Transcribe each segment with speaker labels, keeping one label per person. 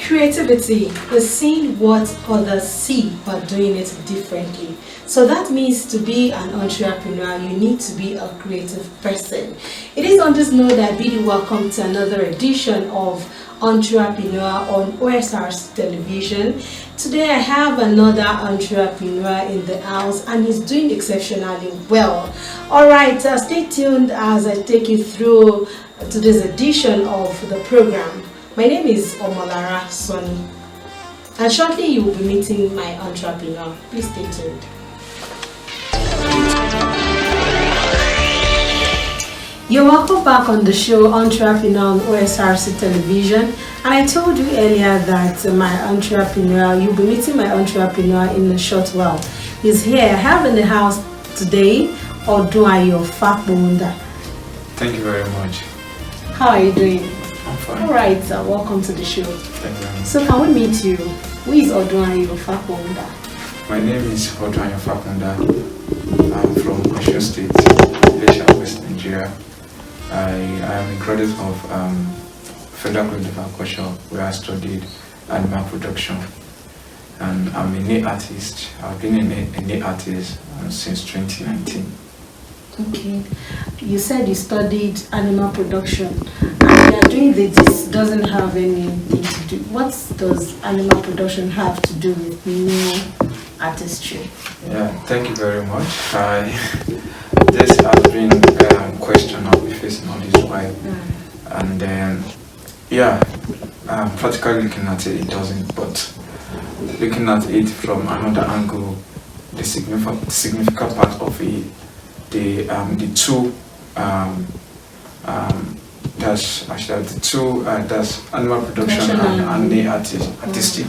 Speaker 1: Creativity is seeing what others see but doing it differently. So that means to be an entrepreneur, you need to be a creative person. It is on this note that we welcome to another edition of Entrepreneur on OSR's television. Today I have another entrepreneur in the house and he's doing exceptionally well. Alright, stay tuned as I take you through today's edition of the program. My name is Omolara Sonny, and shortly you will be meeting my entrepreneur. Please stay tuned. You're welcome back on the show Entrepreneur on OSRC television, and I told you earlier that my entrepreneur, you'll be meeting my entrepreneur in a short while. He's here. I have in the house today Odunayo Fapohunda.
Speaker 2: Thank you very much.
Speaker 1: How are you doing?
Speaker 2: I'm fine.
Speaker 1: Alright, welcome to the show.
Speaker 2: Thank you very much.
Speaker 1: So can we meet you? Who is Odunayo Fapohunda?
Speaker 2: My name is Odunayo Fapohunda. I'm from Osun State, Ilesha, West Nigeria. I am a graduate of Federal College of Agriculture, where I studied animal production. And I'm a nail artist. I've been a nail artist since 2019.
Speaker 1: Okay. You said you studied animal production, and you are doing this doesn't have anything to do. What does animal production have to do with nail artistry?
Speaker 2: Yeah, thank you very much. This has been a question I'll be facing all this while. And then, practically looking at it, it doesn't, but looking at it from another angle, the significant part of it, that's animal production and the artistic.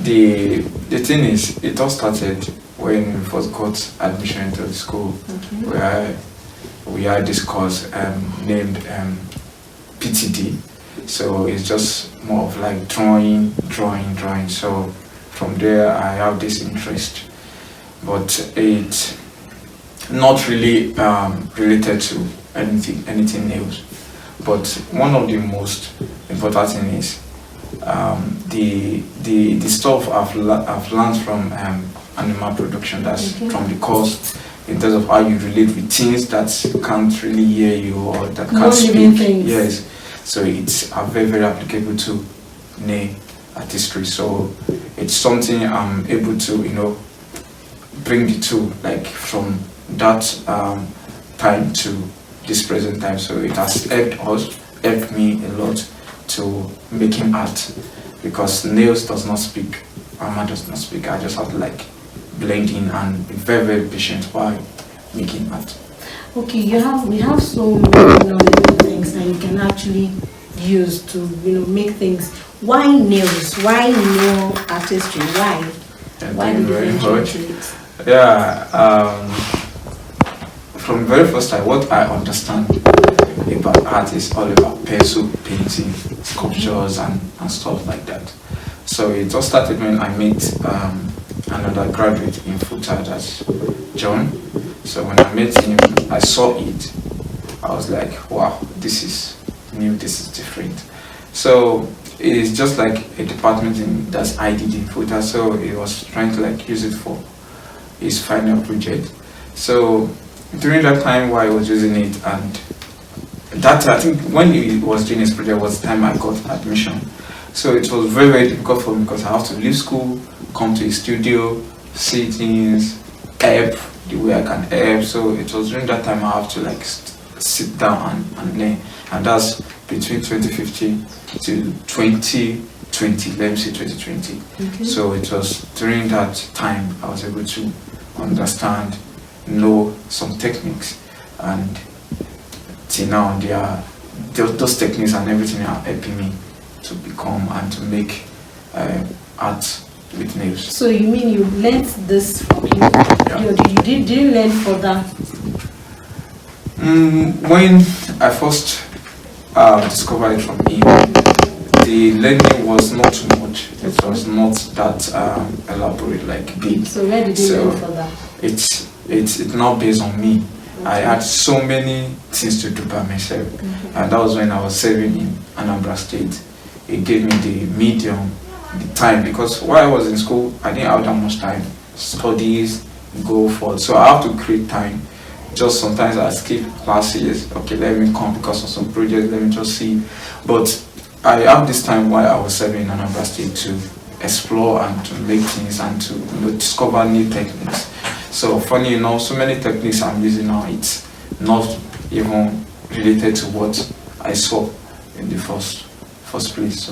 Speaker 2: The thing is, it all started when we first got admission into the school, where we had this course named PTD. So it's just more of like drawing. So from there I have this interest, but it's not really related to anything else. But one of the most important thing is the stuff I've learned from animal production. That's from the course, in terms of how you relate with things that can't really hear you or that can't speak. Yes, so it's very, very applicable to nail artistry. So it's something I'm able to bring the two, like from that time to this present time. So it has helped me a lot to making art, because nails does not speak, armor does not speak. I just have to like blend in and be very, very patient while making art. Okay, we have so many little things that you can actually use to make things. Why nails? Why nail artistry? Why? Why did you venture into it? From the very first time, what I understand about art is all about pencil painting, sculptures and stuff like that. So it all started when I met another graduate in Futa, that's John. So when I met him, I saw it. I was like, wow, this is new, this is different. So it's just like a department that's IDD in Futa, so he was trying to like use it for his final project. So during that time while I was using it, and that, I think when he was doing his project was the time I got admission. So it was very, very difficult for me, because I have to leave school, come to his studio, see things, help the way I can help. So it was during that time I have to like sit down and learn. And that's between 2015 to 2020, let me say 2020. So it was during that time I was able to understand, know some techniques, and till now those techniques and everything are helping me to become and to make art with nails. So
Speaker 1: you mean you learned this from him? Yeah. You didn't learn further?
Speaker 2: When I first discovered it from him, the learning was not too much. It was not that elaborate, like big.
Speaker 1: So where did you learn further?
Speaker 2: It's not based on me. I had so many things to do by myself, and that was when I was serving in Anambra State it gave me the medium, the time, because while I was in school, I didn't have that much time. Studies, go forward. So I have to create time. Just sometimes I skip classes. Okay, let me come because of some projects, let me just see. But I have this time while I was serving in Anambra State to explore and to make things and to discover new techniques. So funny enough, so many techniques I'm using now, it's not even related to what I saw in the first place.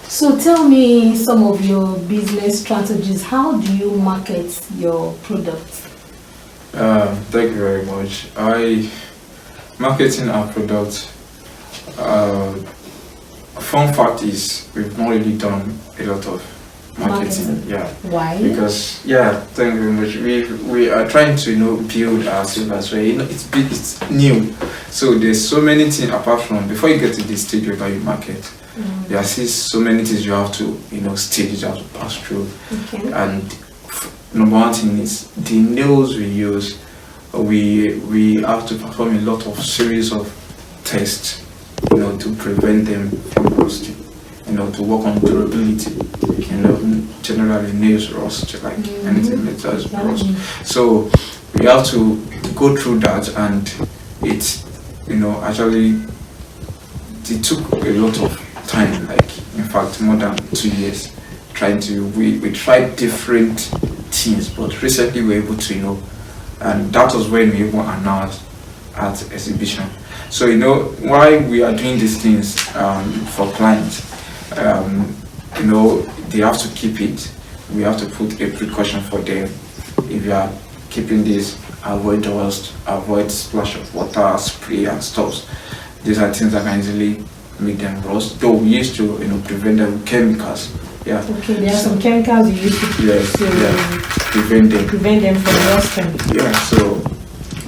Speaker 1: So tell me some of your business strategies. How do you market your products?
Speaker 2: Thank you very much. Marketing our product. Fun fact is we've not really done a lot of marketing. Yeah.
Speaker 1: Why?
Speaker 2: Because thank you very much. We are trying to build ourselves as well. It's new, so there's so many things apart from before you get to this stage where you market. There are still so many things you have to stages you have to pass through.
Speaker 1: Okay.
Speaker 2: And number one thing is the nails we use. We have to perform a lot of series of tests, to prevent them from rusting, to work on durability. Generally nails rust, like anything that does rust. So we have to go through that, and it's actually it took a lot of time, like in fact more than 2 years trying to we tried different things, but recently we were able to and that was when we even announced at exhibition. So why we are doing these things for clients, they have to keep it. We have to put a precaution for them. If you are keeping this, avoid dust, avoid splash of water, spray and stuff. These are things that can easily make them rust. Though we used to prevent them with chemicals. Yeah.
Speaker 1: Okay, there are some chemicals you used to
Speaker 2: prevent
Speaker 1: them from rusting.
Speaker 2: Yeah, so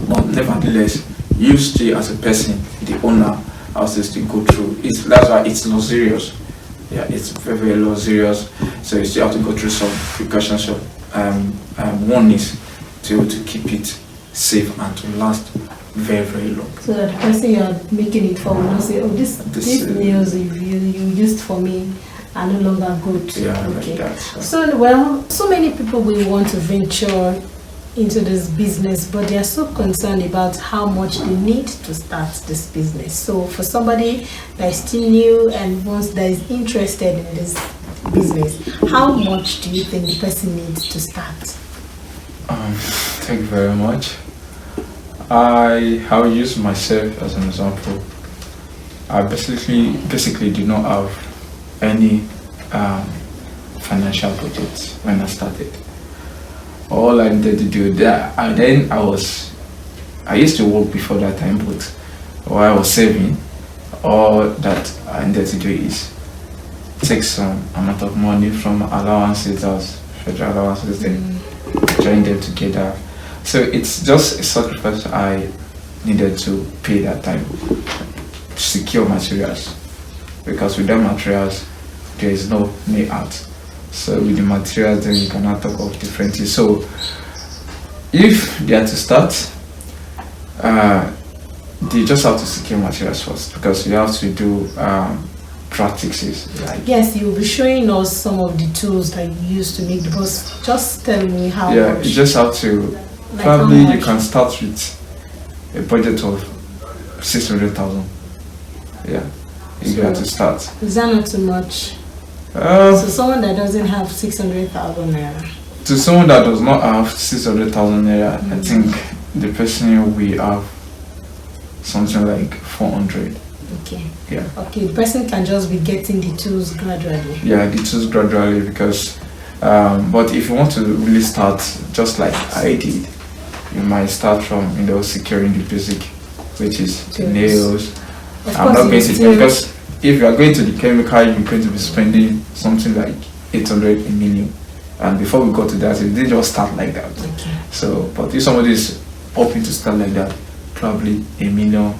Speaker 2: but nevertheless, you still as a person, the owner, has to still go through. That's why it's luxurious. Yeah, it's very, very luxurious. So you still have to go through some precautions. Warnings to keep it safe and to last very, very long.
Speaker 1: So that the person you are making it for will not say, these nails you used for me are no longer good.
Speaker 2: Yeah,
Speaker 1: okay.
Speaker 2: Like that.
Speaker 1: So many people will want to venture into this business, but they are so concerned about how much they need to start this business. So for somebody that is still new and that is interested in this business, how much do you think the person needs to start?
Speaker 2: Thank you very much. I'll use myself as an example. I basically do not have any financial budget when I started. All I needed to do I used to work before that time, but while I was saving, all that I needed to do is take some amount of money from allowances, as federal allowances, then join them together. So it's just a sacrifice I needed to pay that time to secure materials, because without materials there is no way out. So with the materials, then you cannot talk of different things. So if they are to start, they just have to secure materials first, because you have to do practices.
Speaker 1: Yes, you'll be showing us some of the tools that you use to make the bus. Just tell me how much.
Speaker 2: Yeah, you just have to, probably you can start with a budget of 600,000. Yeah, you have to start.
Speaker 1: Is that not too much? So someone that doesn't have 600,000 naira.
Speaker 2: To someone that does not have 600,000 naira, I think the person will have something like 400.
Speaker 1: Okay.
Speaker 2: Yeah.
Speaker 1: Okay, the person can just be getting the tools gradually.
Speaker 2: Yeah, the tools gradually, because but if you want to really start just like I did, you might start from securing the basic, which is the nails. I'm not going to, because if you are going to the chemical, you're going to be spending something like 800 a million, and before we got to that, it didn't just start like that.
Speaker 1: Okay.
Speaker 2: So, but if somebody is hoping to start like that, probably 1.2 million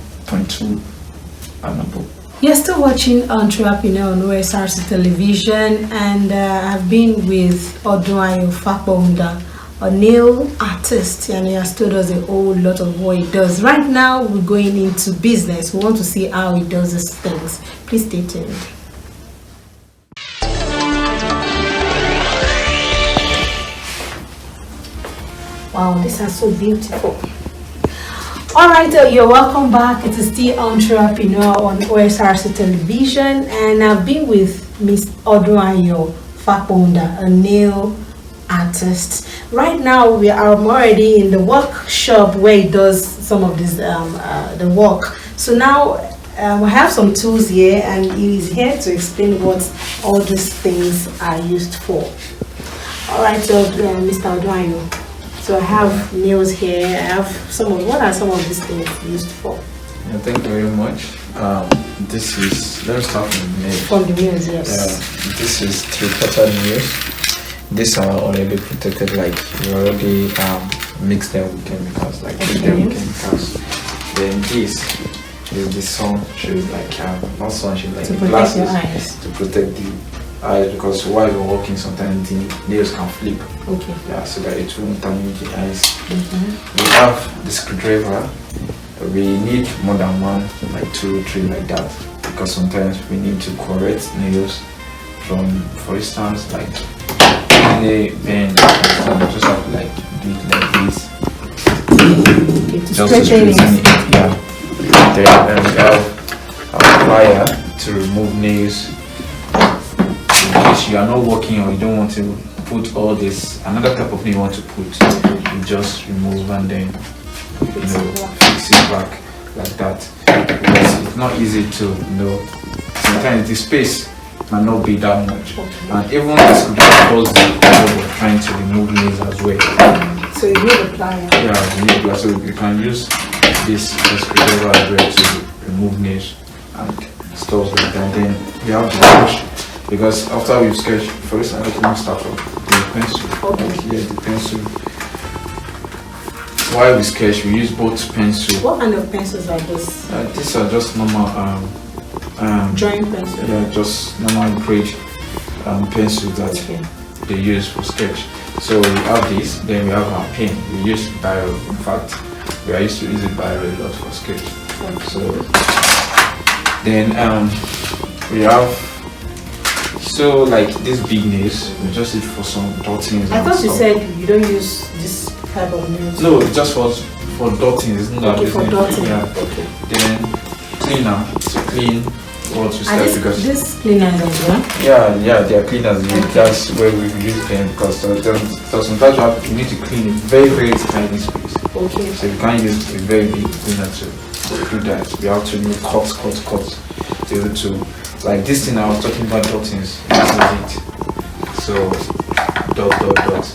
Speaker 2: and above.
Speaker 1: You're still watching Entrepreneur on OSRC television, and I've been with Odunayo Fapohunda, a nail artist, and he has told us a whole lot of what he does. Right now, we're going into business. We want to see how he does these things. Please stay tuned. Wow, these are so beautiful. All right, you're welcome back. It is the Entrepreneur on OSRC Television, and I've been with Miss Odunayo Fapohunda, a nail artist. Right now, we are already in the workshop where he does some of this the work. So now we have some tools here, and he is here to explain what all these things are used for. All right, so Mr. Odunayo. So I have nails here. I have what are some of these things used for?
Speaker 2: Yeah, thank you very much. This is, let's start from the nails.
Speaker 1: From the nails, yes.
Speaker 2: This is 3/4 nails. These are already protected, like you already mix them with chemicals, like treat them with chemicals. Then this is the sun shade, like not sun shade, like
Speaker 1: to
Speaker 2: the
Speaker 1: protect your
Speaker 2: glasses
Speaker 1: eyes.
Speaker 2: to protect the eyes, because while you're walking sometimes the nails can flip.
Speaker 1: Okay.
Speaker 2: Yeah, so that it won't damage the eyes. We have the screwdriver. We need more than one, like 2 or 3 like that, because sometimes we need to correct nails from, for instance, like they bend, just have to like do it like this.
Speaker 1: Okay, to
Speaker 2: Just to
Speaker 1: straighten
Speaker 2: straighten
Speaker 1: it.
Speaker 2: it, yeah. Then we have a plier to remove nails. In case you are not working or you don't want to put all this, another type of nail you want to put, you just remove and then fix it back like that. Because it's not easy to sometimes the space might not be that much, and even the screwdriver does the job of trying to remove nails as well.
Speaker 1: So you need a plier.
Speaker 2: Yeah, you need a plier, so you can use this screwdriver as well to remove nails and stuff like that. Then we have the brush, because after we've sketched, for instance, let me start from the pencil.
Speaker 1: Okay.
Speaker 2: Here, the pencil. While we sketch, we use both pencil.
Speaker 1: What kind of pencils are these?
Speaker 2: These are just normal
Speaker 1: Drawing pencils.
Speaker 2: yeah, just normal grade pencils that they use for sketch. So we have this, then we have our pen. We use biro. In fact, we are used to using biro a lot for sketch.
Speaker 1: Okay.
Speaker 2: So then we have like these big nails. We just use for some dottings.
Speaker 1: I thought you said you don't use this type of nails.
Speaker 2: No, just for dotting, isn't that
Speaker 1: okay, for dotting.
Speaker 2: Yeah.
Speaker 1: Okay.
Speaker 2: Then cleaner to clean what you start, because
Speaker 1: this cleaner as well.
Speaker 2: yeah, they are cleaners. That's where we use them, because sometimes you need to clean a very, very tiny space.
Speaker 1: Okay.
Speaker 2: So you can't use a very big cleaner to do that. We have to do cut to be able to, like this thing I was talking about, dottings. This is it. So dot.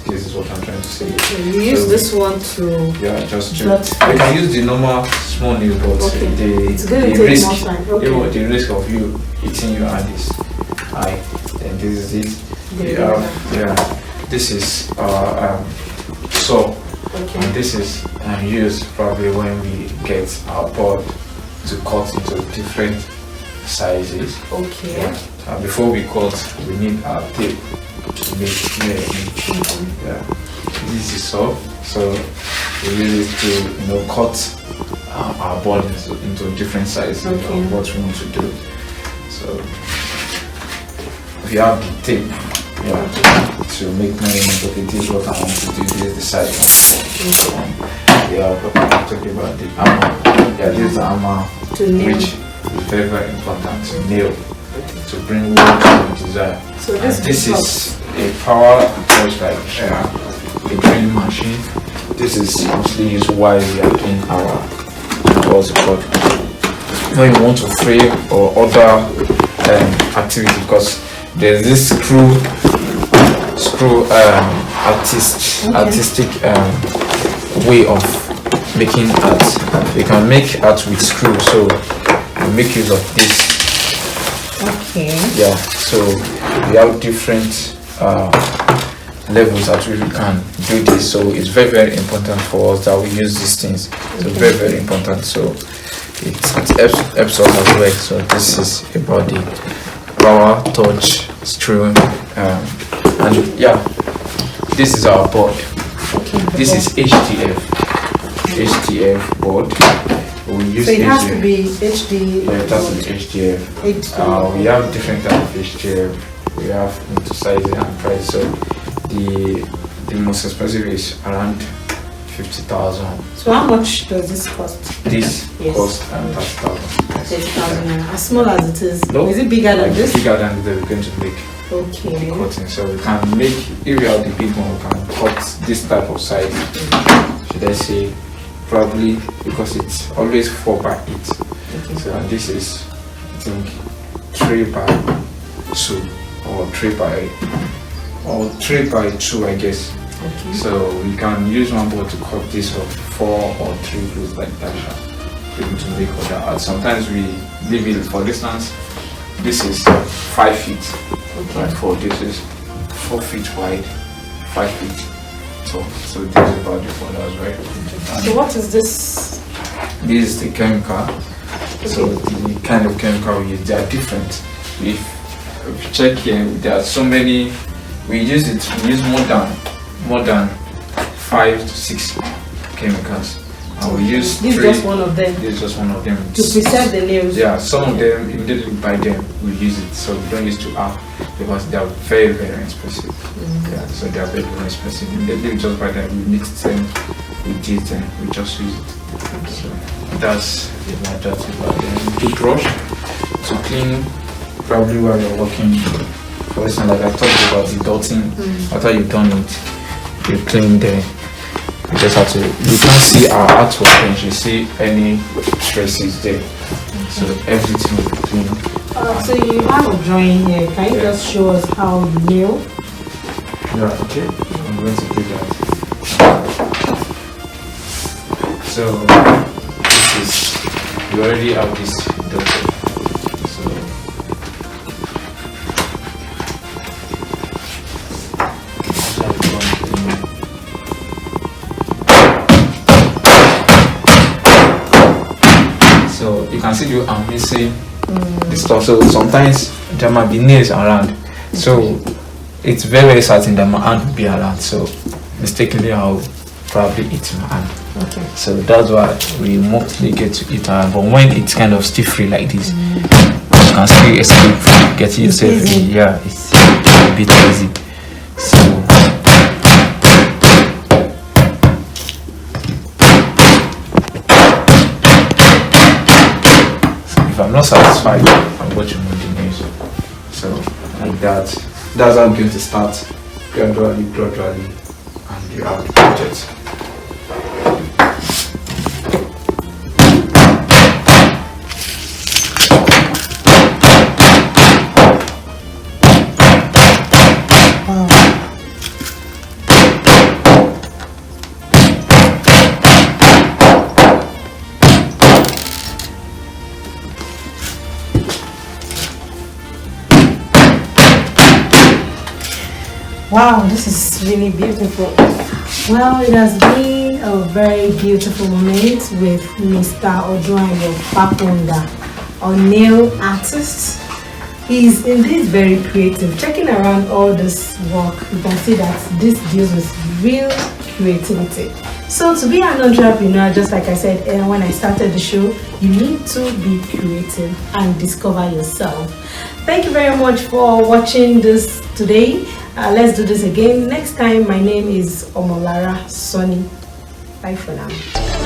Speaker 2: This is what I'm trying to say.
Speaker 1: Okay. You use this one to
Speaker 2: just to.
Speaker 1: dot.
Speaker 2: You can use the normal small nail, but
Speaker 1: it's going to
Speaker 2: the
Speaker 1: take
Speaker 2: risk,
Speaker 1: more time. Okay.
Speaker 2: the risk of you hitting your hand is high. And this is it. This is our saw.
Speaker 1: Okay.
Speaker 2: And this is used probably when we get our board to cut into different sizes.
Speaker 1: Okay.
Speaker 2: Yeah. Before we cut, we need our tape to make yeah. This is saw, so we use it to cut our board into different sizes of what we want to do. So we have the tape to make measurement. Okay, this is what I want to do. This is the size. So we have talking about the armor. Yeah, this is the armor, which is very, very important to nail, to bring what you desire. So this is a power touch, like a drilling machine. This is mostly used while we are doing our what's it called, when you want to frame or other activity, because there's this screw artistic way of making art. We can make art with screw, so we make use of this.
Speaker 1: Okay.
Speaker 2: Yeah, so we have different levels at which we can do this, so it's very, very important for us that we use these things. So very, very important. So it helps us as well. So this is about the power touch screw, and yeah, this is our board.
Speaker 1: Okay,
Speaker 2: This is HTF board. We use
Speaker 1: so it has
Speaker 2: HTF.
Speaker 1: to be HD.
Speaker 2: Yeah, it has to be HTF.
Speaker 1: HD.
Speaker 2: We have different type of HTF. We have into sizing and price. So the most expensive is around 50,000.
Speaker 1: So how much does this cost?
Speaker 2: This
Speaker 1: Yes.
Speaker 2: costs 30,000.
Speaker 1: 30,000. As small as it is.
Speaker 2: No,
Speaker 1: Is it bigger than
Speaker 2: like
Speaker 1: this?
Speaker 2: bigger than we're going to make
Speaker 1: Okay.
Speaker 2: the cutting. So we can make, if we have the big one, we can cut this type of size. Should I say, probably because it's always 4 by 8.
Speaker 1: Okay.
Speaker 2: So and this is, I think, 3 by 2 or 3 by 2, I guess.
Speaker 1: Okay.
Speaker 2: So we can use one board to cut this of 4 or 3 glues like that. Able to make other art. Sometimes we leave it, for instance, this is 5 feet.
Speaker 1: Okay.
Speaker 2: Right, for this is 4 feet wide, 5 feet tall. So this is about the borders, right?
Speaker 1: So what is this?
Speaker 2: This is the chemical. So the kind of chemical we use, they are different. If you check here, there are so many. We use more than 5 to 6 chemicals. And we use
Speaker 1: This is
Speaker 2: 3.
Speaker 1: just one of them.
Speaker 2: This is just one of them.
Speaker 1: To preserve the nails.
Speaker 2: Yeah, some of them immediately buy them, we use it. So we don't use to add because they are very, very expensive. Yeah, so they are very, very expensive. Immediately we just buy them, we mix them, we did them, we just use it. So that's the majority about them. Toothbrush to clean probably while you're working. For instance, like I talked about the dotting, after you've done it, you clean the. You just have to, you can't see our artwork and you see any traces there. So everything will be clean.
Speaker 1: So you have a drawing here. Can you just show us how you nail?
Speaker 2: Yeah, okay. I'm going to do that. So this is, you already have this dotted. So you can see you are missing the stuff. So sometimes there might be nails around. So it's very, very certain that my hand will be around. So mistakenly I'll probably eat my hand.
Speaker 1: Okay.
Speaker 2: So that's why we mostly get to eat our hand. But when it's kind of still free like this, you can still escape from getting yourself in. Yeah, it's a bit easy. So if I'm not satisfied, I'm watching the nails. So like that. That's how I'm going to start gradually, and you have the project.
Speaker 1: Wow, this is really beautiful. Well, it has been a very beautiful moment with Mr. Odunayo Fapohunda, our nail artist. He's indeed very creative. Checking around all this work, you can see that this deals with real creativity. So to be an entrepreneur, just like I said when I started the show, you need to be creative and discover yourself. Thank you very much for watching this today. Let's do this again next time. My name is Omolara Sonny. Bye for now.